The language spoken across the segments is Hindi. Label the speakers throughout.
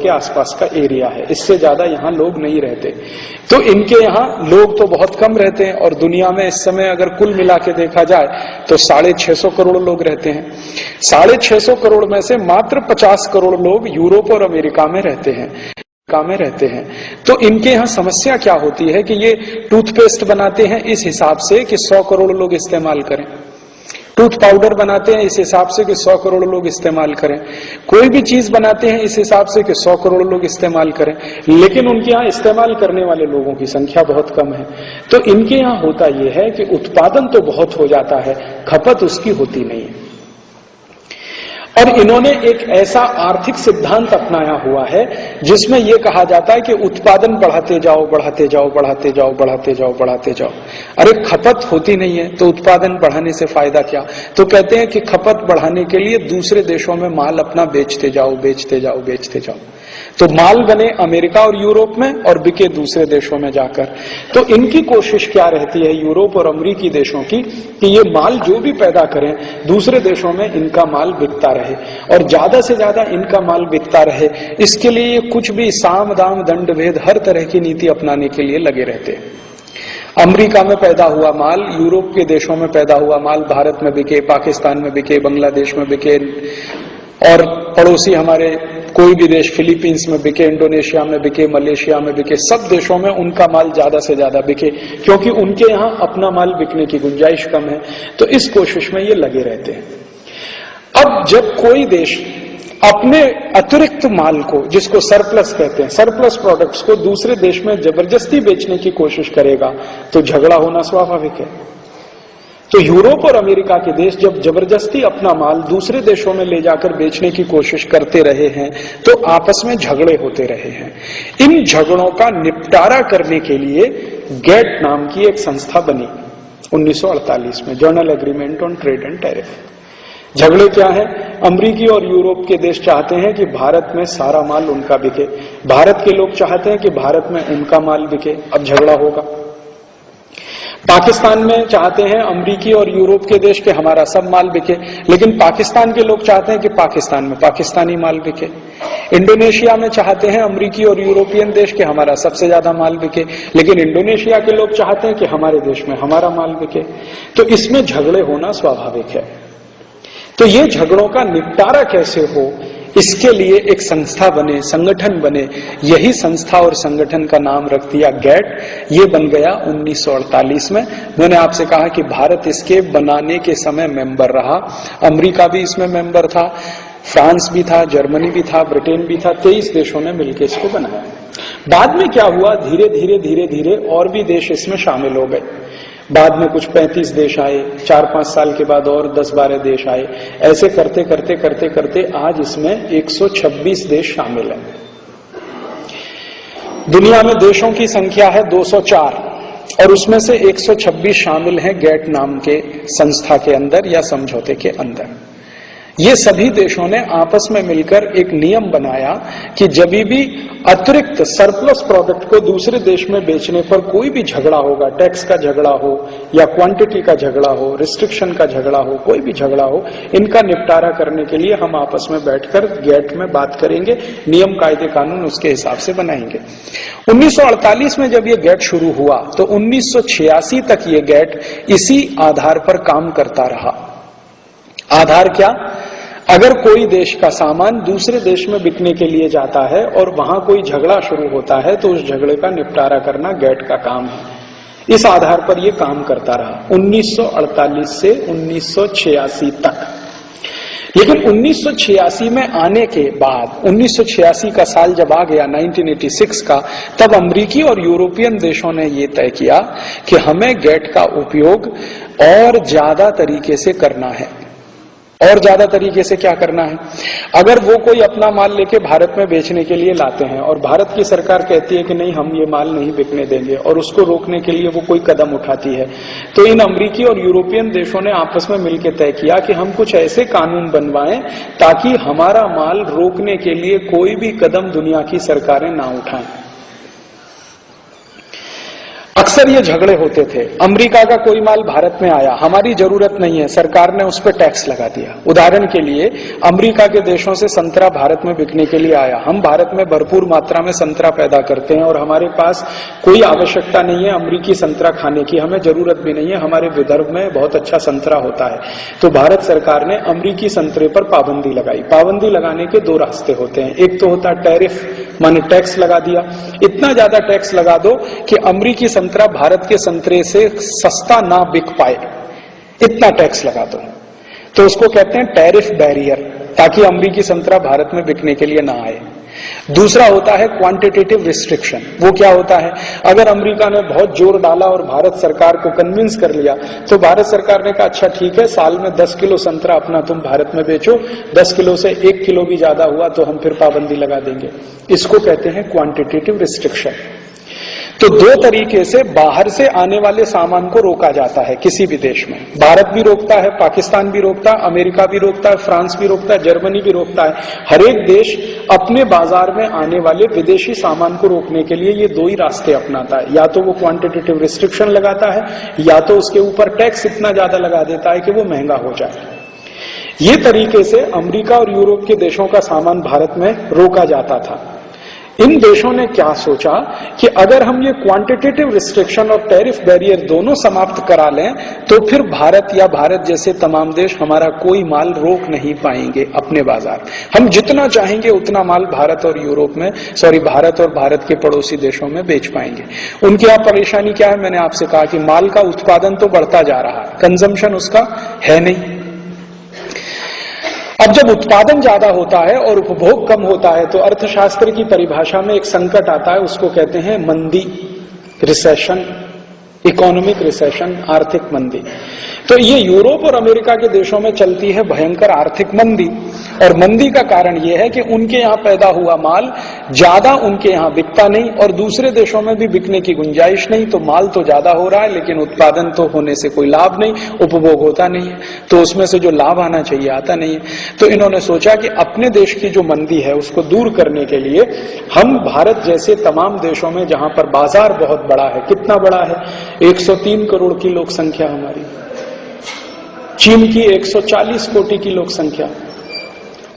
Speaker 1: के आसपास का एरिया है, इससे ज्यादा यहाँ लोग नहीं रहते। तो इनके यहाँ लोग तो बहुत कम रहते हैं, और दुनिया में इस समय अगर कुल मिला के देखा जाए तो 650 करोड़ लोग रहते हैं। 650 करोड़ में से मात्र 50 करोड़ लोग यूरोप और अमेरिका में रहते हैं। तो इनके यहाँ समस्या क्या होती है कि ये टूथपेस्ट बनाते हैं इस हिसाब से कि 100 करोड़ लोग इस्तेमाल करें, टूथ पाउडर बनाते हैं इस हिसाब से कि 100 करोड़ लोग इस्तेमाल करें, कोई भी चीज बनाते हैं इस हिसाब से कि 100 करोड़ लोग इस्तेमाल करें, लेकिन उनके यहाँ इस्तेमाल करने वाले लोगों की संख्या बहुत कम है। तो इनके यहाँ होता यह है कि उत्पादन तो बहुत हो जाता है, खपत उसकी होती नहीं है। और इन्होंने एक ऐसा आर्थिक सिद्धांत अपनाया हुआ है जिसमें यह कहा जाता है कि उत्पादन बढ़ाते जाओ, बढ़ाते जाओ, बढ़ाते जाओ, बढ़ाते जाओ, बढ़ाते जाओ। अरे खपत होती नहीं है तो उत्पादन बढ़ाने से फायदा क्या? तो कहते हैं कि खपत बढ़ाने के लिए दूसरे देशों में माल अपना बेचते जाओ, बेचते जाओ, बेचते जाओ। तो माल बने अमेरिका और यूरोप में और बिके दूसरे देशों में जाकर। तो इनकी कोशिश क्या रहती है यूरोप और अमेरिकी देशों की कि ये माल जो भी पैदा करें दूसरे देशों में इनका माल बिकता रहे और ज्यादा से ज्यादा इनका माल बिकता रहे। इसके लिए कुछ भी साम दाम दंड भेद हर तरह की नीति अपनाने के लिए लगे रहते हैं। अमेरिका में पैदा हुआ माल यूरोप के देशों में पैदा हुआ माल भारत में बिके, पाकिस्तान में बिके, बांग्लादेश में बिके, और पड़ोसी हमारे कोई भी देश फिलीपींस में बिके, इंडोनेशिया में बिके, मलेशिया में बिके, सब देशों में उनका माल ज्यादा से ज्यादा बिके क्योंकि उनके यहाँ अपना माल बिकने की गुंजाइश कम है। तो इस कोशिश में ये लगे रहते हैं। अब जब कोई देश अपने अतिरिक्त माल को, जिसको सरप्लस कहते हैं, सरप्लस प्रोडक्ट्स को दूसरे देश में जबरदस्ती बेचने की कोशिश करेगा तो झगड़ा होना स्वाभाविक है। तो यूरोप और अमेरिका के देश जब जबरदस्ती अपना माल दूसरे देशों में ले जाकर बेचने की कोशिश करते रहे हैं तो आपस में झगड़े होते रहे हैं। इन झगड़ों का निपटारा करने के लिए गेट नाम की एक संस्था बनी 1948 में, journal agreement on trade and tariff. झगड़े क्या है? अमेरिकी और यूरोप के देश चाहते हैं कि भारत में सारा माल उनका बिके, भारत के लोग चाहते हैं कि भारत में उनका माल बिके। अब झगड़ा होगा। पाकिस्तान में चाहते हैं अमेरिकी और यूरोप के देश के हमारा सब माल बिके, लेकिन पाकिस्तान के लोग चाहते हैं कि पाकिस्तान में पाकिस्तानी माल बिके। इंडोनेशिया में चाहते हैं अमेरिकी और यूरोपियन देश के हमारा सबसे ज्यादा माल बिके, लेकिन इंडोनेशिया के लोग चाहते हैं कि हमारे देश में हमारा माल बिके। तो इसमें झगड़े होना स्वाभाविक है। तो ये झगड़ों का निपटारा कैसे हो, इसके लिए एक संस्था बने, संगठन बने। यही संस्था और संगठन का नाम रख दिया गैट। ये बन गया 1948 में। मैंने आपसे कहा कि भारत इसके बनाने के समय मेंबर रहा, अमेरिका भी इसमें मेंबर था, फ्रांस भी था, जर्मनी भी था, ब्रिटेन भी था। 23 देशों ने मिलकर इसको बनाया। बाद में क्या हुआ, धीरे धीरे धीरे धीरे और भी देश इसमें शामिल हो गए। बाद में कुछ 35 देश आए, 4-5 साल के बाद और 10-12 देश आए। ऐसे करते करते करते करते आज इसमें 126 देश शामिल हैं। दुनिया में देशों की संख्या है 204 और उसमें से 126 शामिल हैं गैट नाम के संस्था के अंदर या समझौते के अंदर। ये सभी देशों ने आपस में मिलकर एक नियम बनाया कि जब भी अतिरिक्त सरप्लस प्रोडक्ट को दूसरे देश में बेचने पर कोई भी झगड़ा होगा, टैक्स का झगड़ा हो या क्वांटिटी का झगड़ा हो, रिस्ट्रिक्शन का झगड़ा हो, कोई भी झगड़ा हो, इनका निपटारा करने के लिए हम आपस में बैठकर गैट में बात करेंगे, नियम कायदे कानून उसके हिसाब से बनाएंगे। 1948 में जब ये गैट शुरू हुआ तो 1986 तक ये गैट इसी आधार पर काम करता रहा। आधार क्या? अगर कोई देश का सामान दूसरे देश में बिकने के लिए जाता है और वहां कोई झगड़ा शुरू होता है तो उस झगड़े का निपटारा करना गैट का काम है। इस आधार पर यह काम करता रहा 1948 से 1986 तक। लेकिन 1986 में आने के बाद, 1986 का साल जब आ गया 1986 का, तब अमेरिकी और यूरोपियन देशों ने यह तय किया कि हमें गैट का उपयोग और ज्यादा तरीके से करना है। और ज्यादा तरीके से क्या करना है? अगर वो कोई अपना माल लेके भारत में बेचने के लिए लाते हैं और भारत की सरकार कहती है कि नहीं हम ये माल नहीं बिकने देंगे और उसको रोकने के लिए वो कोई कदम उठाती है, तो इन अमेरिकी और यूरोपियन देशों ने आपस में मिलकर तय किया कि हम कुछ ऐसे कानून बनवाएं ताकि हमारा माल रोकने के लिए कोई भी कदम दुनिया की सरकारें ना उठाएं। अक्सर ये झगड़े होते थे, अमेरिका का कोई माल भारत में आया, हमारी जरूरत नहीं है, सरकार ने उस पर टैक्स लगा दिया। उदाहरण के लिए अमेरिका के देशों से संतरा भारत में बिकने के लिए आया, हम भारत में भरपूर मात्रा में संतरा पैदा करते हैं और हमारे पास कोई आवश्यकता नहीं है अमेरिकी संतरा खाने की, हमें जरूरत भी नहीं है, हमारे विदर्भ में बहुत अच्छा संतरा होता है। तो भारत सरकार ने अमेरिकी संतरे पर पाबंदी लगाई। पाबंदी लगाने के दो रास्ते होते हैं, एक तो होता है टैरिफ, माने टैक्स लगा दिया, इतना ज्यादा टैक्स लगा दो कि अमेरिकी संतरा भारत के संतरे से सस्ता ना बिक पाए, इतना टैक्स लगा दो, तो उसको कहते हैं टैरिफ बैरियर, ताकि अमेरिकी संतरा भारत में बिकने के लिए ना आए। दूसरा होता है क्वांटिटेटिव रिस्ट्रिक्शन। वो क्या होता है, अगर अमेरिका ने बहुत जोर डाला और भारत सरकार को कन्विंस कर लिया, तो भारत सरकार ने कहा अच्छा ठीक है, साल में 10 किलो संतरा अपना तुम भारत में बेचो, 10 किलो से 1 किलो भी ज्यादा हुआ तो हम फिर पाबंदी लगा देंगे। इसको कहते हैं क्वांटिटेटिव रिस्ट्रिक्शन। तो दो तरीके से बाहर से आने वाले सामान को रोका जाता है किसी भी देश में। भारत भी रोकता है, पाकिस्तान भी रोकता है, अमेरिका भी रोकता है, फ्रांस भी रोकता है, जर्मनी भी रोकता है। हर एक देश अपने बाजार में आने वाले विदेशी सामान को रोकने के लिए ये दो ही रास्ते अपनाता है, या तो वो क्वांटिटेटिव रिस्ट्रिक्शन लगाता है, या तो उसके ऊपर टैक्स इतना ज्यादा लगा देता है कि वो महंगा हो जाए। ये तरीके से अमेरिका और यूरोप के देशों का सामान भारत में रोका जाता था। इन देशों ने क्या सोचा कि अगर हम ये क्वांटिटेटिव रिस्ट्रिक्शन और टैरिफ बैरियर दोनों समाप्त करा लें, तो फिर भारत या भारत जैसे तमाम देश हमारा कोई माल रोक नहीं पाएंगे अपने बाजार। हम जितना चाहेंगे उतना माल भारत और यूरोप में, भारत और भारत के पड़ोसी देशों में बेच पाएंगे। उनकी यहाँ परेशानी क्या है, मैंने आपसे कहा कि माल का उत्पादन तो बढ़ता जा रहा है, कंजम्पशन उसका है नहीं। अब जब उत्पादन ज्यादा होता है और उपभोग कम होता है, तो अर्थशास्त्र की परिभाषा में एक संकट आता है, उसको कहते हैं मंदी, रिसेशन, इकोनॉमिक रिसेशन, आर्थिक मंदी। तो ये यूरोप और अमेरिका के देशों में चलती है भयंकर आर्थिक मंदी, और मंदी का कारण यह है कि उनके यहां पैदा हुआ माल ज्यादा उनके यहां बिकता नहीं और दूसरे देशों में भी बिकने की गुंजाइश नहीं। तो माल तो ज्यादा हो रहा है लेकिन उत्पादन तो होने से कोई लाभ नहीं, उपभोग होता नहीं है, तो उसमें से जो लाभ आना चाहिए आता नहीं है। तो इन्होंने सोचा कि अपने देश की जो मंदी है उसको दूर करने के लिए हम भारत जैसे तमाम देशों में, जहां पर बाजार बहुत बड़ा है, कितना बड़ा है, 103 करोड़ की लोक संख्या हमारी, चीन की 140 कोटि की लोक संख्या,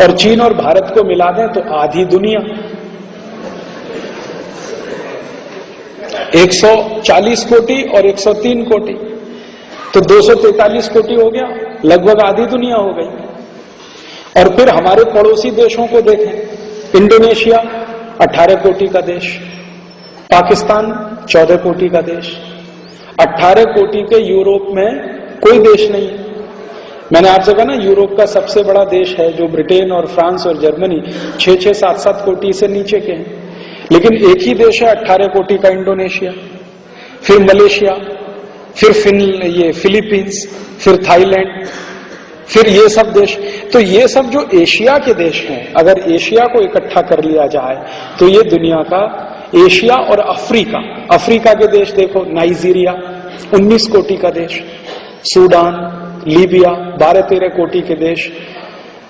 Speaker 1: और चीन और भारत को मिला दें तो आधी दुनिया, 140 कोटि और 103 कोटि, तो 243 कोटि हो गया, लगभग आधी दुनिया हो गई। और फिर हमारे पड़ोसी देशों को देखें, इंडोनेशिया 18 कोटि का देश, पाकिस्तान 14 कोटि का देश, 18 कोटि के यूरोप में कोई देश नहीं है। मैंने आपसे कहा ना, यूरोप का सबसे बड़ा देश है जो ब्रिटेन और फ्रांस और जर्मनी 6-6, 7-7 कोटि से नीचे के हैं, लेकिन एक ही देश है 18 कोटि का, इंडोनेशिया, फिर मलेशिया, फिर फिलीपींस, फिर थाईलैंड, फिर ये सब देश। तो ये सब जो एशिया के देश हैं, अगर एशिया को इकट्ठा कर लिया जाए तो ये दुनिया का, एशिया और अफ्रीका के देश देखो, नाइजीरिया 19 कोटि का देश, सूडान, लीबिया 12-13 कोटि के देश,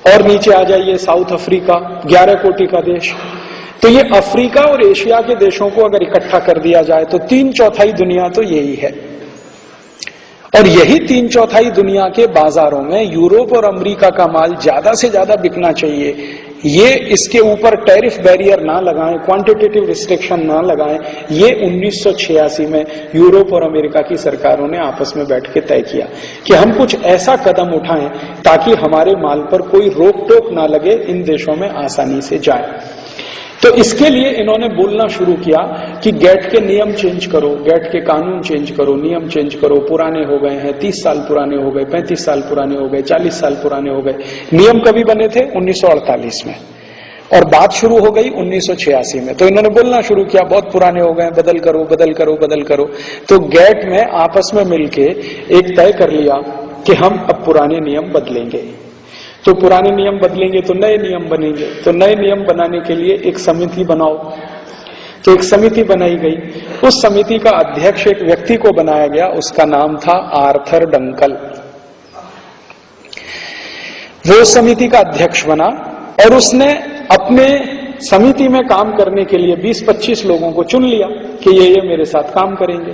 Speaker 1: और नीचे आ जाइए साउथ अफ्रीका 11 कोटि का देश। तो ये अफ्रीका और एशिया के देशों को अगर इकट्ठा कर दिया जाए तो 3/4 दुनिया तो यही है, और यही 3/4 दुनिया के बाजारों में यूरोप और अमेरिका का माल ज्यादा से ज्यादा बिकना चाहिए। ये इसके ऊपर टैरिफ बैरियर ना लगाएं, क्वांटिटेटिव रिस्ट्रिक्शन ना लगाएं, ये 1986 में यूरोप और अमेरिका की सरकारों ने आपस में बैठ के तय किया कि हम कुछ ऐसा कदम उठाएं ताकि हमारे माल पर कोई रोक टोक ना लगे, इन देशों में आसानी से जाए। तो इसके लिए इन्होंने बोलना शुरू किया कि गैट के नियम चेंज करो, गैट के कानून चेंज करो, नियम चेंज करो, पुराने हो गए हैं, 30 साल पुराने हो गए, 35 साल पुराने हो गए, 40 साल पुराने हो गए। नियम कभी बने थे? 1948 में, और बात शुरू हो गई 1986 में। तो इन्होंने बोलना शुरू किया बहुत पुराने हो गए, बदल करो बदल करो बदल करो। तो गैट में आपस में मिलके एक तय कर लिया कि हम अब पुराने नियम बदलेंगे। तो पुराने नियम बदलेंगे तो नए नियम बनेंगे, तो नए नियम बनाने के लिए एक समिति बनाओ। तो एक समिति बनाई गई, उस समिति का अध्यक्ष एक व्यक्ति को बनाया गया, उसका नाम था आर्थर डंकल। वो समिति का अध्यक्ष बना और उसने अपने समिति में काम करने के लिए 20-25 लोगों को चुन लिया कि ये मेरे साथ काम करेंगे।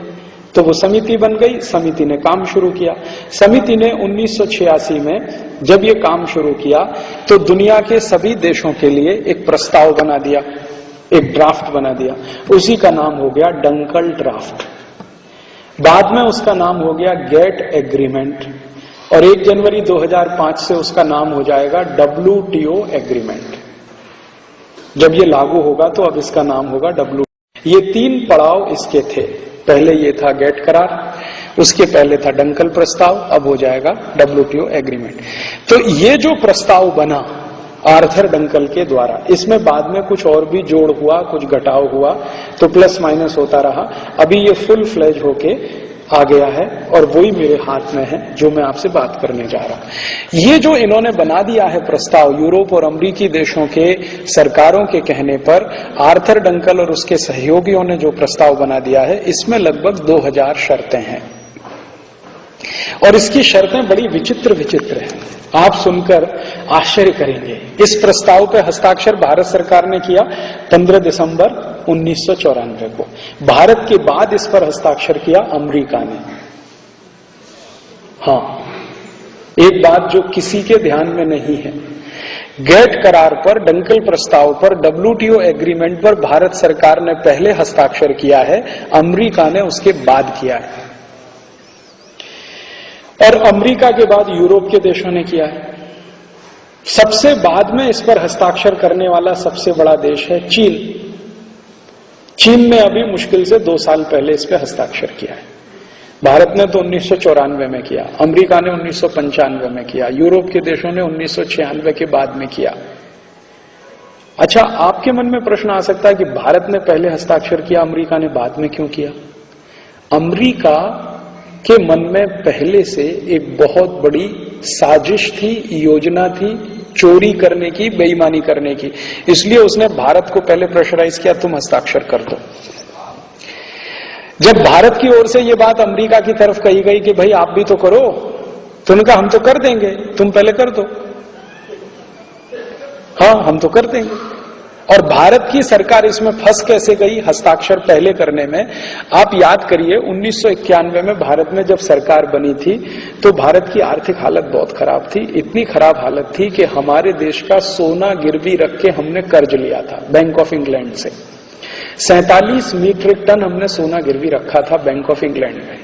Speaker 1: तो वो समिति बन गई, समिति ने काम शुरू किया। समिति ने 1986 में जब ये काम शुरू किया तो दुनिया के सभी देशों के लिए एक प्रस्ताव बना दिया, एक ड्राफ्ट बना दिया। उसी का नाम हो गया डंकल ड्राफ्ट। बाद में उसका नाम हो गया गेट एग्रीमेंट और 1 जनवरी 2005 से उसका नाम हो जाएगा WTO एग्रीमेंट। जब ये लागू होगा तो अब इसका नाम होगा WTO। ये 3 पड़ाव इसके थे। पहले ये था गेट करार, उसके पहले था डंकल प्रस्ताव, अब हो जाएगा WTO एग्रीमेंट। तो ये जो प्रस्ताव बना आर्थर डंकल के द्वारा, इसमें बाद में कुछ और भी जोड़ हुआ, कुछ घटाव हुआ, तो प्लस माइनस होता रहा। अभी ये फुल फ्लेज होके आ गया है और वही मेरे हाथ में है जो मैं आपसे बात करने जा रहा हूं। ये जो इन्होंने बना दिया है प्रस्ताव, यूरोप और अमेरिकी देशों के सरकारों के कहने पर आर्थर डंकल और उसके सहयोगियों ने जो प्रस्ताव बना दिया है, इसमें लगभग 2000 शर्तें हैं और इसकी शर्तें बड़ी विचित्र विचित्र हैं। आप सुनकर आश्चर्य करेंगे। इस प्रस्ताव पे हस्ताक्षर भारत सरकार ने किया 15 दिसंबर 1994 को। भारत के बाद इस पर हस्ताक्षर किया अमेरिका ने। हाँ, एक बात जो किसी के ध्यान में नहीं है, गेट करार पर, डंकल प्रस्ताव पर, WTO एग्रीमेंट पर भारत सरकार ने पहले हस्ताक्षर किया है, अमेरिका ने उसके बाद किया है और अमेरिका के बाद यूरोप के देशों ने किया है। सबसे बाद में इस पर हस्ताक्षर करने वाला सबसे बड़ा देश है चीन। चीन ने अभी मुश्किल से 2 साल पहले इस पर हस्ताक्षर किया है। भारत ने तो 1994 में किया, अमेरिका ने 1995 में किया, यूरोप के देशों ने 1996 के बाद में किया। अच्छा, आपके मन में प्रश्न आ सकता है कि भारत ने पहले हस्ताक्षर किया, अमेरिका ने बाद में क्यों किया? अमेरिका के मन में पहले से एक बहुत बड़ी साजिश थी, योजना थी चोरी करने की, बेईमानी करने की, इसलिए उसने भारत को पहले प्रेशराइज किया, तुम हस्ताक्षर कर दो। जब भारत की ओर से यह बात अमेरिका की तरफ कही गई कि भाई आप भी तो करो, तो उन्होंने कहा हम तो कर देंगे, तुम पहले कर दो। हाँ, हम तो कर देंगे। और भारत की सरकार इसमें फंस कैसे गई हस्ताक्षर पहले करने में? आप याद करिए 1991 में भारत में जब सरकार बनी थी तो भारत की आर्थिक हालत बहुत खराब थी। इतनी खराब हालत थी कि हमारे देश का सोना गिरवी रख के हमने कर्ज लिया था बैंक ऑफ इंग्लैंड से। 47 मीट्रिक टन हमने सोना गिरवी रखा था बैंक ऑफ इंग्लैंड में।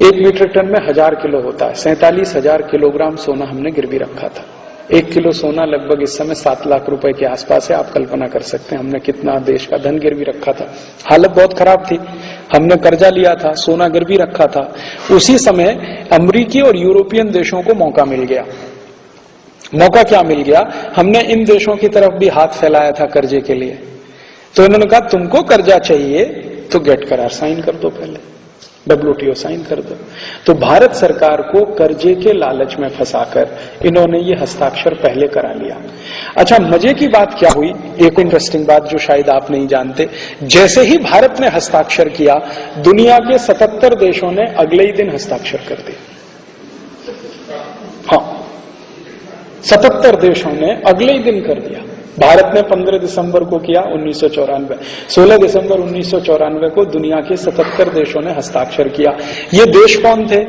Speaker 1: 1 मीट्रिक टन में 1000 किलो होता है, 47,000 किलोग्राम सोना हमने गिरवी रखा था। 1 किलो सोना लगभग इस समय 7 लाख रुपए के आसपास है। आप कल्पना कर सकते हैं हमने कितना देश का धन गिरवी रखा था। हालत बहुत खराब थी, हमने कर्जा लिया था, सोना गिरवी रखा था। उसी समय अमेरिकी और यूरोपियन देशों को मौका मिल गया। मौका क्या मिल गया? हमने इन देशों की तरफ भी हाथ फैलाया था कर्जे के लिए, तो इन्होंने कहा तुमको कर्जा चाहिए तो गेट करार साइन कर दो, पहले WTO साइन कर दो। तो भारत सरकार को कर्जे के लालच में फंसाकर इन्होंने ये हस्ताक्षर पहले करा लिया। अच्छा, मजे की बात क्या हुई, एक इंटरेस्टिंग बात जो शायद आप नहीं जानते, जैसे ही भारत ने हस्ताक्षर किया, दुनिया के 77 देशों ने अगले ही दिन हस्ताक्षर कर दिया। हाँ, 77 देशों ने अगले ही दिन कर दिया। भारत ने 15 दिसंबर को किया 1994, 16 दिसंबर 1994 को दुनिया के 77 देशों ने हस्ताक्षर किया। ये देश कौन थे?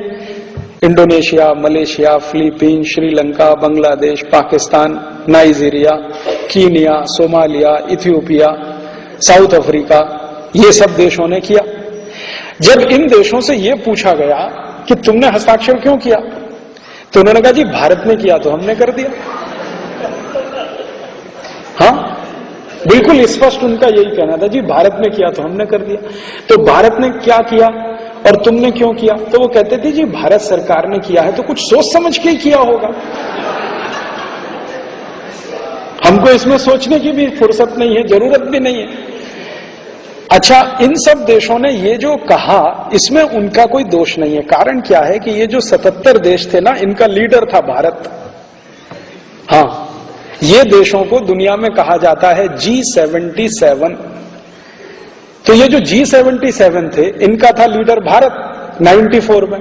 Speaker 1: Indonesia, Malaysia, Philippine, Sri Lanka, Bangladesh, Pakistan, Nigeria, Kenya, Somalia, Ethiopia, south Africa, ये सब देशों ने किया। जब इन देशों से यह पूछा गया कि तुमने हस्ताक्षर क्यों किया, तो उन्होंने कहा जी भारत ने किया तो हमने कर दिया। हाँ, बिल्कुल स्पष्ट उनका यही कहना था, जी भारत ने किया तो हमने कर दिया। तो भारत ने क्या किया और तुमने क्यों किया? तो वो कहते थे जी भारत सरकार ने किया है तो कुछ सोच समझ के ही किया होगा, हमको इसमें सोचने की भी फुर्सत नहीं है, जरूरत भी नहीं है। अच्छा, इन सब देशों ने ये जो कहा इसमें उनका कोई दोष नहीं है। कारण क्या है कि ये जो 77 देश थे ना, इनका लीडर था भारत। हाँ, ये देशों को दुनिया में कहा जाता है G77। तो ये जो G77 थे, इनका था लीडर भारत। 94 में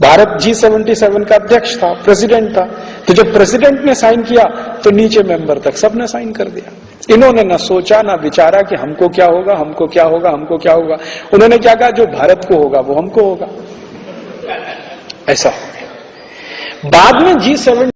Speaker 1: भारत G77 का अध्यक्ष था, प्रेसिडेंट था। तो जब प्रेसिडेंट ने साइन किया तो नीचे मेंबर तक सबने साइन कर दिया। इन्होंने ना सोचा ना विचारा कि हमको क्या होगा, हमको क्या होगा, हमको क्या होगा। उन्होंने क्या कहा, जो भारत को होगा वो हमको होगा। ऐसा हो गया। बाद में G7